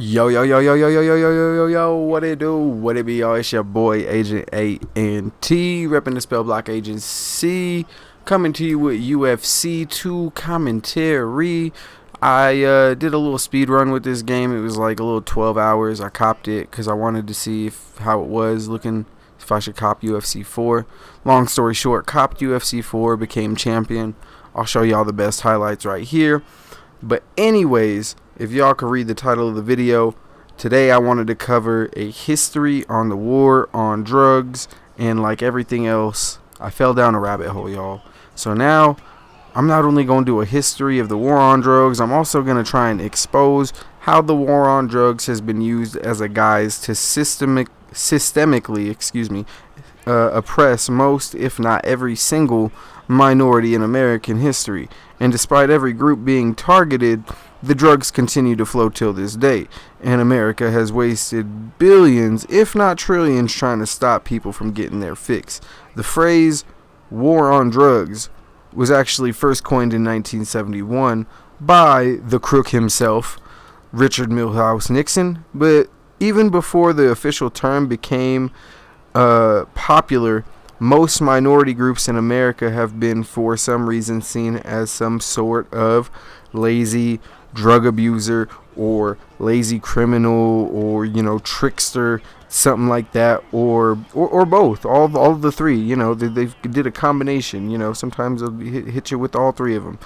Yo, yo, yo, yo, yo, yo, yo, yo, yo, yo, yo, what it do? What it be, y'all? It's your boy, Agent A&T, repping the Spell Block Agency, coming to you with UFC 2 commentary. I did a little speed run with this game. It was like a little 12 hours. I copped it because I wanted to see how it was looking, if I should cop UFC 4. Long story short, copped UFC 4, became champion. I'll show y'all the best highlights right here. But anyways, if y'all could read the title of the video, today I wanted to cover a history on the war on drugs, and like everything else, I fell down a rabbit hole, y'all. So now, I'm not only going to do a history of the war on drugs, I'm also going to try and expose how the war on drugs has been used as a guise to systemically oppress most, if not every single minority in American history. And despite every group being targeted, the drugs continue to flow till this day, and America has wasted billions, if not trillions, trying to stop people from getting their fix. The phrase war on drugs was actually first coined in 1971 by the crook himself, Richard Milhous Nixon, but even before the official term became popular, most minority groups in America have been, for some reason, seen as some sort of lazy drug abuser or lazy criminal or, trickster, something like that, or both, all of the three. They did a combination. Sometimes they'll hit you with all three of them.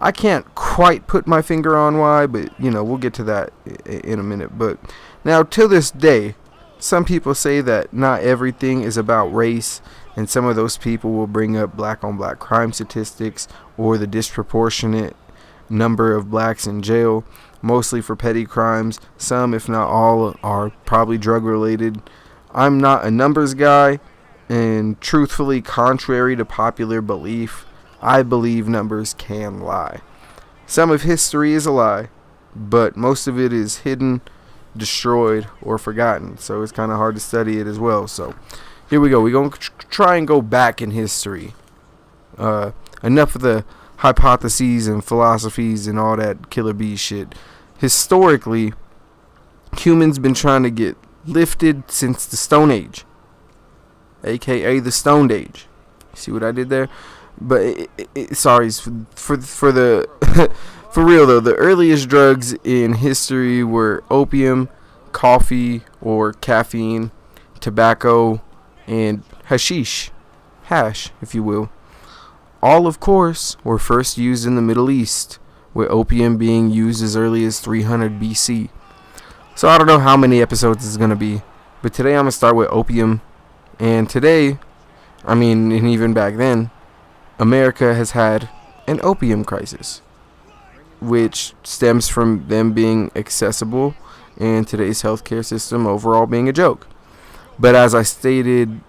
I can't quite put my finger on why, but we'll get to that in a minute. But now, to this day, some people say that not everything is about race, and some of those people will bring up black on black crime statistics or the disproportionate number of blacks in jail, mostly for petty crimes. Some, if not all, are probably drug related. I'm not a numbers guy, and truthfully, contrary to popular belief, I believe numbers can lie. Some of history is a lie, but most of it is hidden, destroyed, or forgotten, so it's kind of hard to study it as well. So here we go. We're going to try and go back in history. Enough of the hypotheses and philosophies and all that killer bee shit. Historically, humans been trying to get lifted since the Stone Age, aka the Stone Age. See what I did there? But sorry for the for real though. The earliest drugs in history were opium, coffee or caffeine, tobacco, and hashish, hash, if you will. All, of course, were first used in the Middle East, with opium being used as early as 300 BC. So I don't know how many episodes this is going to be, but today I'm going to start with opium. And today, and even back then, America has had an opium crisis, which stems from them being accessible and today's healthcare system overall being a joke. But as I stated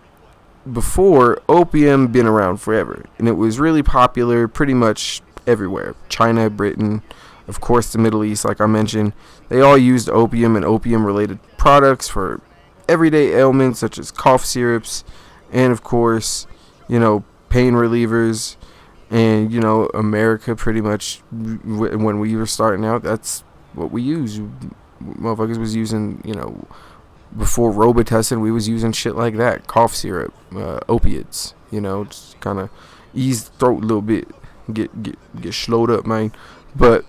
before, opium been around forever, and it was really popular pretty much everywhere. China, Britain, of course the Middle East, like I mentioned, they all used opium and opium related products for everyday ailments such as cough syrups, and of course, pain relievers. And America pretty much, when we were starting out, that's what we used. Motherfuckers was using, before Robitussin, we was using shit like that, cough syrup, opiates, just kind of ease the throat a little bit, get slowed up, man. But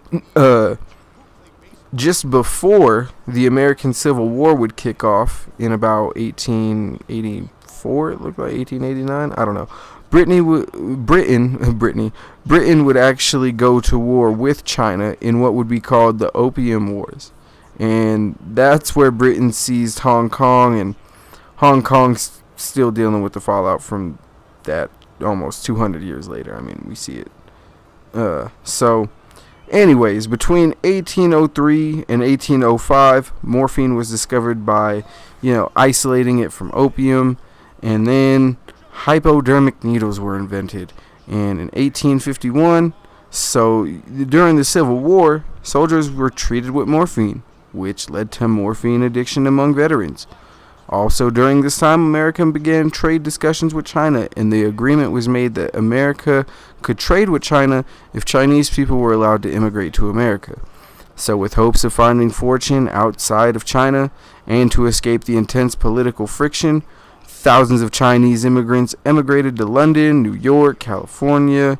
just before the American Civil War would kick off in about 1884, it looked like 1889, I don't know. Britain would actually go to war with China in what would be called the Opium Wars. And that's where Britain seized Hong Kong, and Hong Kong's still dealing with the fallout from that almost 200 years later. We see it. So, anyways, between 1803 and 1805, morphine was discovered by, isolating it from opium, and then hypodermic needles were invented. And in 1851, so during the Civil War, soldiers were treated with morphine, which led to morphine addiction among veterans. Also during this time, America began trade discussions with China, and the agreement was made that America could trade with China if Chinese people were allowed to immigrate to America. So with hopes of finding fortune outside of China and to escape the intense political friction, thousands of Chinese immigrants emigrated to London, New York, California,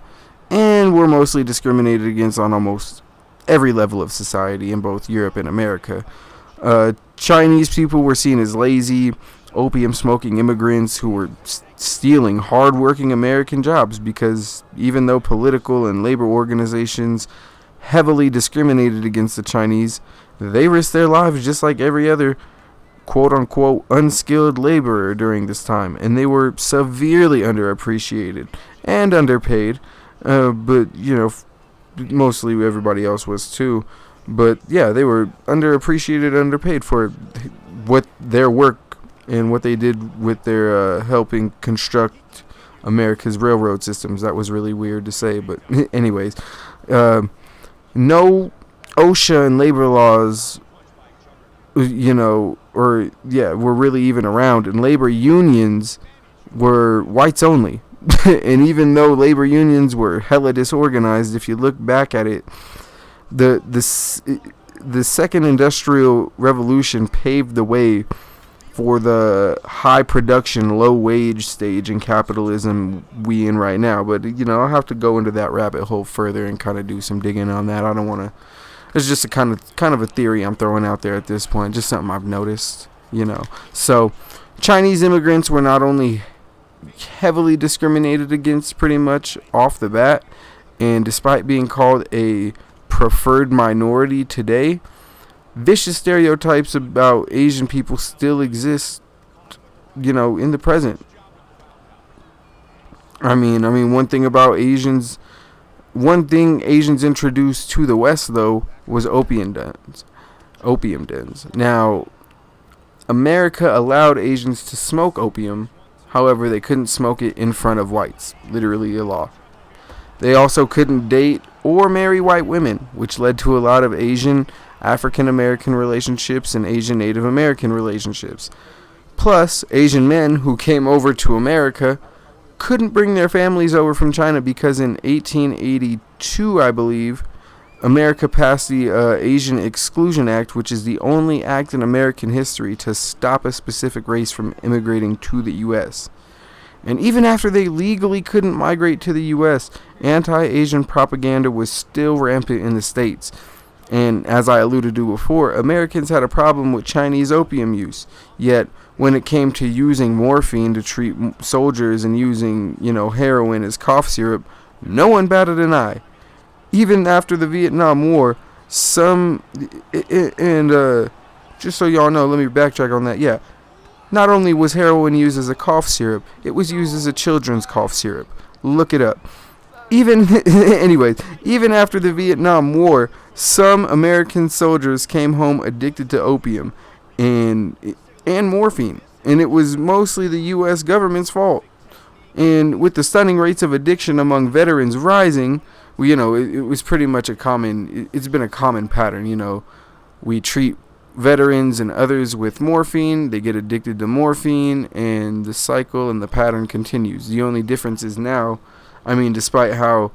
and were mostly discriminated against on almost every level of society in both Europe and America. Chinese people were seen as lazy, opium-smoking immigrants who were stealing hard-working American jobs because even though political and labor organizations heavily discriminated against the Chinese, they risked their lives just like every other quote-unquote unskilled laborer during this time, and they were severely underappreciated and underpaid, but, mostly everybody else was too. But, yeah, they were underappreciated, underpaid for what their work and what they did with their helping construct America's railroad systems. That was really weird to say, but anyways. No OSHA and labor laws, were really even around, and labor unions were whites only. And even though labor unions were hella disorganized, if you look back at it, the second industrial revolution paved the way for the high production, low wage stage in capitalism we in right now. But, I'll have to go into that rabbit hole further and kind of do some digging on that. I don't want to, it's just a kind of a theory I'm throwing out there at this point, just something I've noticed, So, Chinese immigrants were not only heavily discriminated against pretty much off the bat, and despite being called a preferred minority today, vicious stereotypes about Asian people still exist, in the present. I mean, one thing Asians introduced to the West, though, was opium dens. Now, America allowed Asians to smoke opium. However, they couldn't smoke it in front of whites. Literally a law. They also couldn't date or marry white women, which led to a lot of Asian African American relationships and Asian Native American relationships. Plus, Asian men who came over to America couldn't bring their families over from China because in 1882, I believe, America passed the Asian Exclusion Act, which is the only act in American history to stop a specific race from immigrating to the U.S. And even after they legally couldn't migrate to the U.S., anti-Asian propaganda was still rampant in the States. And as I alluded to before, Americans had a problem with Chinese opium use. Yet, when it came to using morphine to treat soldiers and using, heroin as cough syrup, no one batted an eye. Even after the Vietnam War, just so y'all know, let me backtrack on that. Yeah, not only was heroin used as a cough syrup, it was used as a children's cough syrup. Look it up. Even after the Vietnam War, some American soldiers came home addicted to opium and morphine, and it was mostly the U.S. government's fault. And with the stunning rates of addiction among veterans rising, it was pretty much it's been a common pattern, we treat veterans and others with morphine, they get addicted to morphine, and the cycle and the pattern continues. The only difference is now, despite how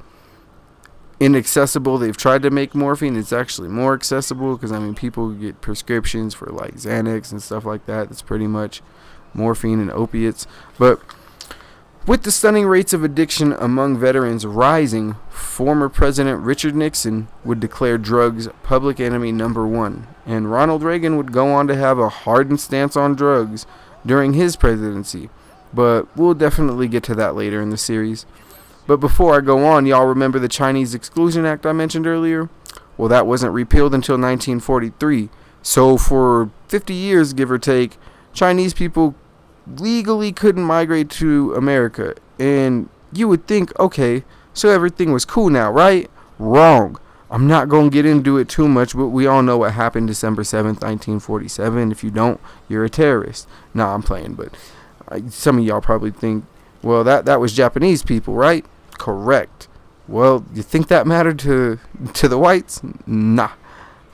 inaccessible they've tried to make morphine, it's actually more accessible because, people get prescriptions for like Xanax and stuff like that. That's pretty much morphine and opiates. But with the stunning rates of addiction among veterans rising, former President Richard Nixon would declare drugs public enemy number one, and Ronald Reagan would go on to have a hardened stance on drugs during his presidency. But we'll definitely get to that later in the series. But before I go on, y'all remember the Chinese Exclusion Act I mentioned earlier? Well, that wasn't repealed until 1943. So for 50 years, give or take, Chinese people legally couldn't migrate to America. And you would think, okay, so everything was cool now, right? Wrong. I'm not going to get into it too much, but we all know what happened December 7th, 1947. If you don't, you're a terrorist. Nah, I'm playing, but some of y'all probably think, well, that was Japanese people, right? Correct. Well, you think that mattered to the whites? Nah.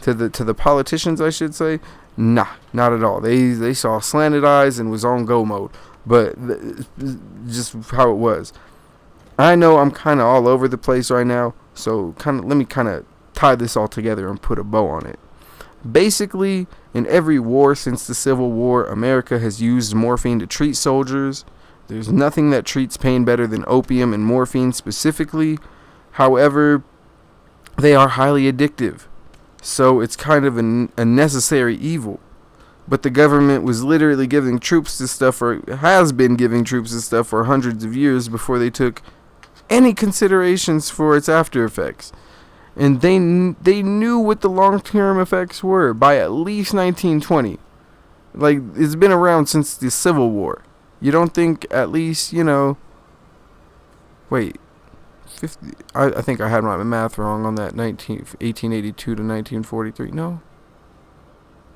To the politicians, I should say? Nah, not at all. They saw slanted eyes and was on go mode. But just how it was. I know I'm kind of all over the place right now, so let me tie this all together and put a bow on it. Basically, in every war since the Civil War, America has used morphine to treat soldiers. There's nothing that treats pain better than opium and morphine specifically. However, they are highly addictive. So it's kind of a necessary evil. But the government was literally giving troops this stuff, or has been giving troops this stuff for hundreds of years before they took any considerations for its after effects. And they knew what the long-term effects were by at least 1920. Like, it's been around since the Civil War. You don't think at least, wait, 50, I think I had my math wrong on that, 1882 to 1943. No,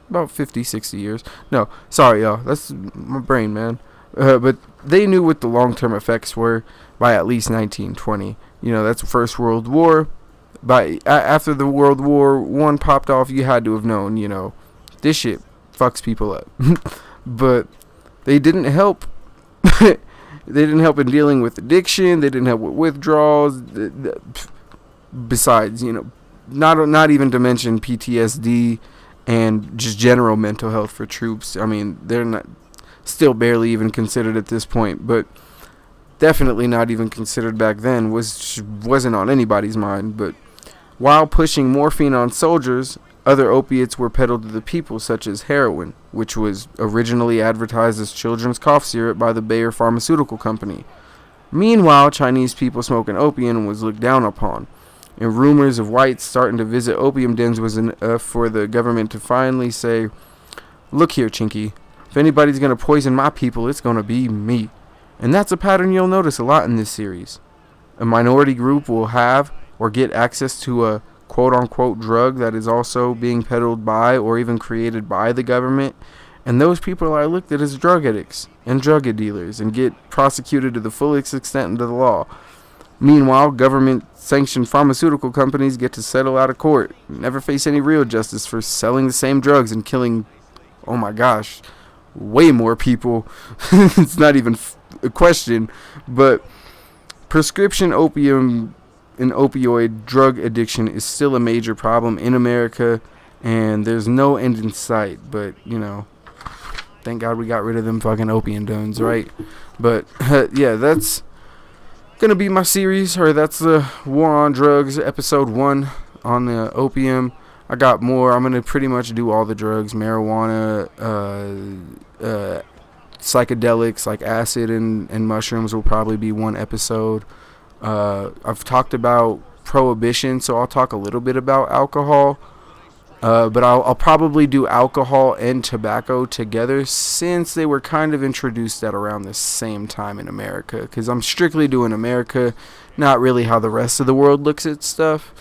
about 50, 60 years. No, sorry, y'all. That's my brain, man. But they knew what the long-term effects were by at least 1920. That's the First World War. After the World War I popped off, you had to have known, this shit fucks people up. But they didn't help. They didn't help in dealing with addiction. They didn't help with withdrawals. Besides, not even to mention PTSD and just general mental health for troops. I mean, they're not still barely even considered at this point, but definitely not even considered back then. Wasn't on anybody's mind. But while pushing morphine on soldiers, other opiates were peddled to the people, such as heroin, which was originally advertised as children's cough syrup by the Bayer Pharmaceutical Company. Meanwhile, Chinese people smoking opium was looked down upon, and rumors of whites starting to visit opium dens was enough for the government to finally say, "Look here, Chinky, if anybody's going to poison my people, it's going to be me." And that's a pattern you'll notice a lot in this series. A minority group will have or get access to a quote-unquote drug that is also being peddled by or even created by the government, and those people are looked at as drug addicts and drug dealers and get prosecuted to the fullest extent of the law. Meanwhile, government-sanctioned pharmaceutical companies get to settle out of court, never face any real justice for selling the same drugs and killing, oh my gosh, way more people. It's not even a question. But prescription opium and opioid drug addiction is still a major problem in America, and there's no end in sight. But thank God we got rid of them fucking opium dens, right? But yeah, that's gonna be my series, or that's the War on Drugs episode 1 on the opium. I got more. I'm gonna pretty much do all the drugs: marijuana, psychedelics like acid and mushrooms will probably be one episode. I've talked about prohibition, so I'll talk a little bit about alcohol. But I'll probably do alcohol and tobacco together, since they were kind of introduced at around the same time in America. Because I'm strictly doing America, not really how the rest of the world looks at stuff.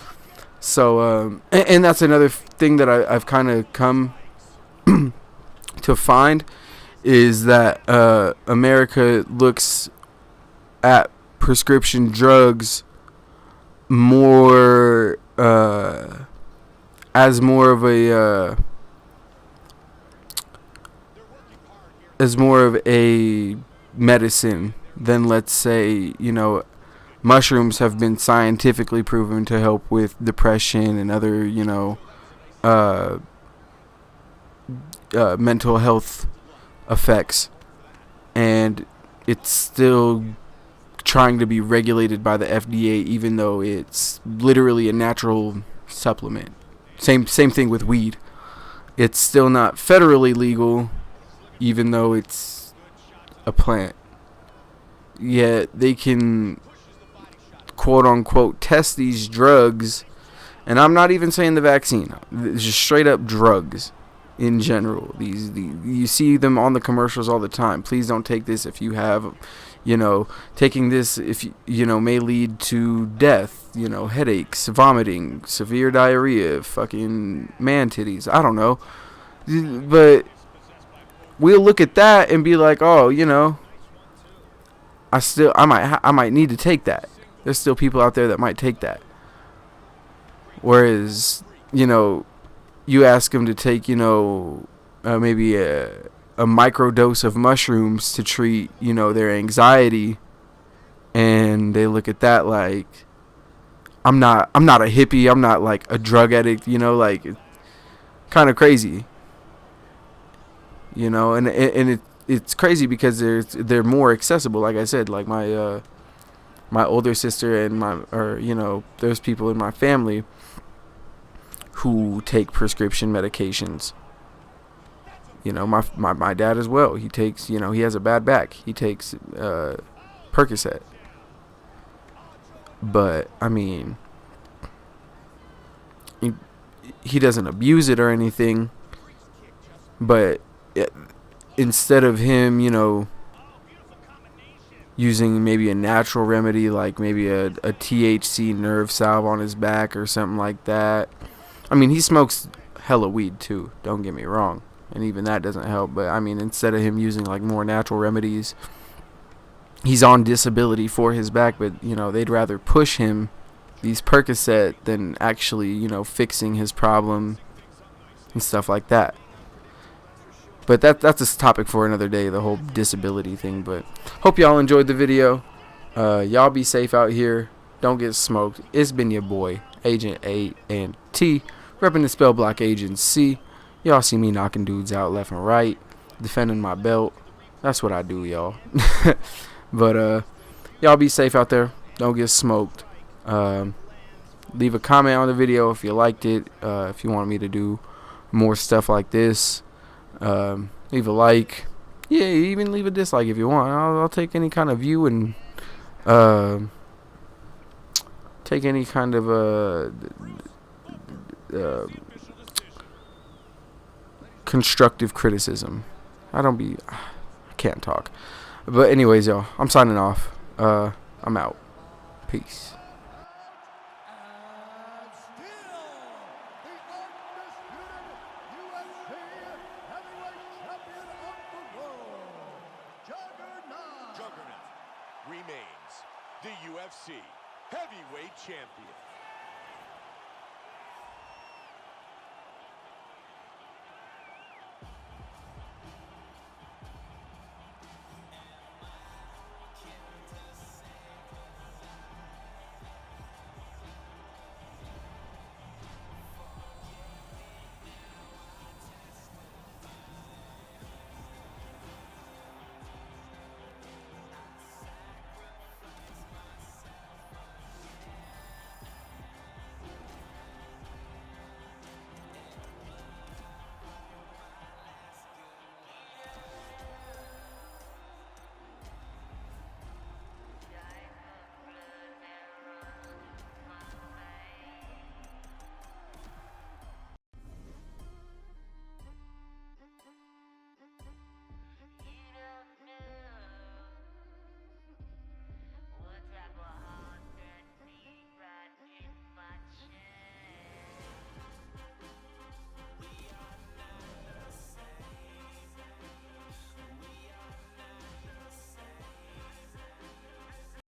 So, and that's another thing that I've kind of come to find, is that America looks at prescription drugs more as more of a medicine than, let's say, mushrooms have been scientifically proven to help with depression and other mental health effects, and it's still trying to be regulated by the FDA, even though it's literally a natural supplement. Same thing with weed. It's still not federally legal, even though it's a plant. Yet they can quote unquote test these drugs, and I'm not even saying the vaccine. It's just straight up drugs in general. You see them on the commercials all the time. Please don't take this if you have, taking this if may lead to death, headaches, vomiting, severe diarrhea, fucking man titties. I don't know, but we'll look at that and be like, oh, I might need to take that. There's still people out there that might take that. Whereas, you ask them to take, maybe a micro dose of mushrooms to treat, their anxiety, and they look at that like, I'm not a hippie. I'm not like a drug addict. You know, like kind of crazy. You know, and it's crazy because they're more accessible. Like I said, like my older sister and there's people in my family who take prescription medications. You know, my dad as well. He takes, he has a bad back. He takes Percocet. But I mean, he doesn't abuse it or anything. But instead of him, using maybe a natural remedy like maybe a THC nerve salve on his back or something like that. I mean, he smokes hella weed too, don't get me wrong, and even that doesn't help. But I mean, instead of him using like more natural remedies, he's on disability for his back, but they'd rather push him these Percocet than actually fixing his problem and stuff like that. But that's a topic for another day, the whole disability thing. But hope y'all enjoyed the video. Y'all be safe out here. Don't get smoked. It's been your boy, Agent A and T, repping the Spell Block Agency. Y'all see me knocking dudes out left and right, defending my belt. That's what I do, y'all. But y'all be safe out there. Don't get smoked. Leave a comment on the video if you liked it. If you want me to do more stuff like this. Leave a like. Yeah, even leave a dislike if you want. I'll take any kind of view and take any kind of constructive criticism. I can't talk. But anyways, y'all, I'm signing off. I'm out. Peace. Juggernaut remains the UFC heavyweight champion.